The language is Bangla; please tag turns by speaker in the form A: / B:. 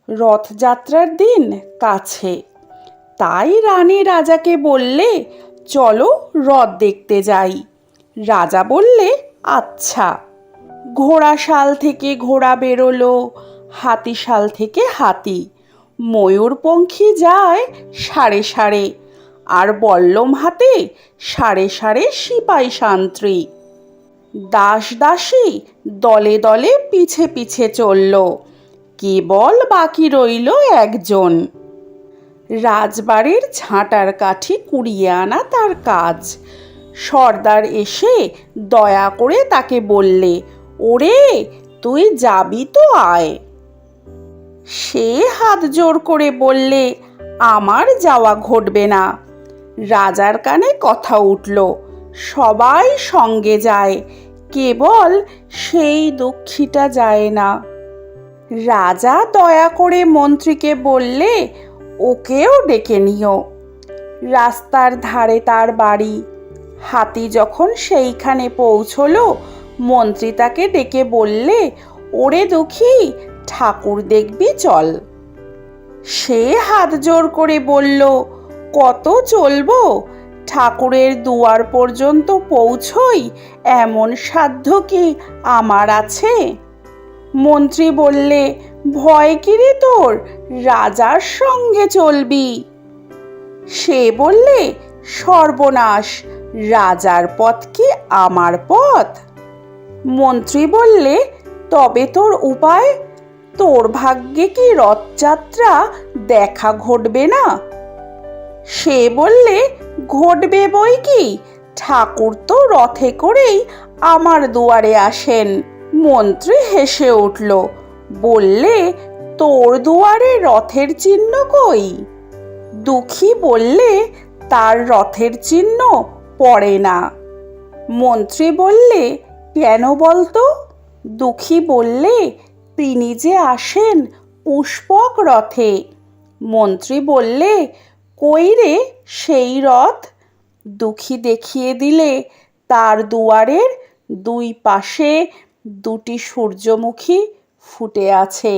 A: রথযাত্রার দিন কাছে, তাই রানী রাজাকে বললে, চলো রথ দেখতে যাই। রাজা বললে, আচ্ছা। ঘোড়াশাল থেকে ঘোড়া বেরোলো, হাতিশাল থেকে হাতি, ময়ূরপঙ্খী যায় সাড়ে সাড়ে, আর বল্লম হাতে সাড়ে সাড়ে সিপাই সান্ত্রী। দাস দাসী দলে দলে পিছে পিছে চলল, কেবল বাকি রইল একজন। রাজবাড়ির ঝাঁটার কাঠি কুড়িয়ে আনা তার কাজ। সর্দার এসে দয়া করে তাকে বললে, ওরে তুই যাবি তো আয়। সে হাত জোর করে বললে, আমার যাওয়া ঘটবে না। রাজার কানে কথা উঠল, সবাই সঙ্গে যায়, কেবল সেই দুঃখীটা যায় না। রাজা দয়া করে মন্ত্রীকে বললে, ওকেও ডেকে নিও। রাস্তার ধারে তার বাড়ি। হাতি যখন সেইখানে পৌঁছলো, মন্ত্রী তাকে ডেকে বললে, ওরে দুঃখী, ঠাকুর দেখবি চল। সে হাত জোর করে বলল, কত চলবো? ঠাকুরের দুয়ার পর্যন্ত পৌঁছই এমন সাধ্য কি আমার আছে? মন্ত্রী বললে, ভয় কিরে তোর, রাজার সঙ্গে চলবি। সে বললে, সর্বনাশ, রাজার পথ কি আমার পথ? মন্ত্রী বললে, তবে তোর উপায়? তোর ভাগ্যে কি রথযাত্রা দেখা ঘটবে না? সে বললে, ঘটবে বই কি, ঠাকুর তো রথে করেই আমার দুয়ারে আসেন। মন্ত্রী হেসে উঠল, বললে, তোর দুয়ারে রথের চিহ্ন কই? দুঃখী বললে, তার রথের চিহ্ন পড়ে না। মন্ত্রী বললে, কেন বলতো? দুঃখী বললে, তিনি যে আসেন পুষ্পক রথে। মন্ত্রী বললে, কই রে সেই রথ? দুঃখী দেখিয়ে দিলে, তার দুয়ারের দুই পাশে দুটি সূর্যমুখী ফুটে আছে।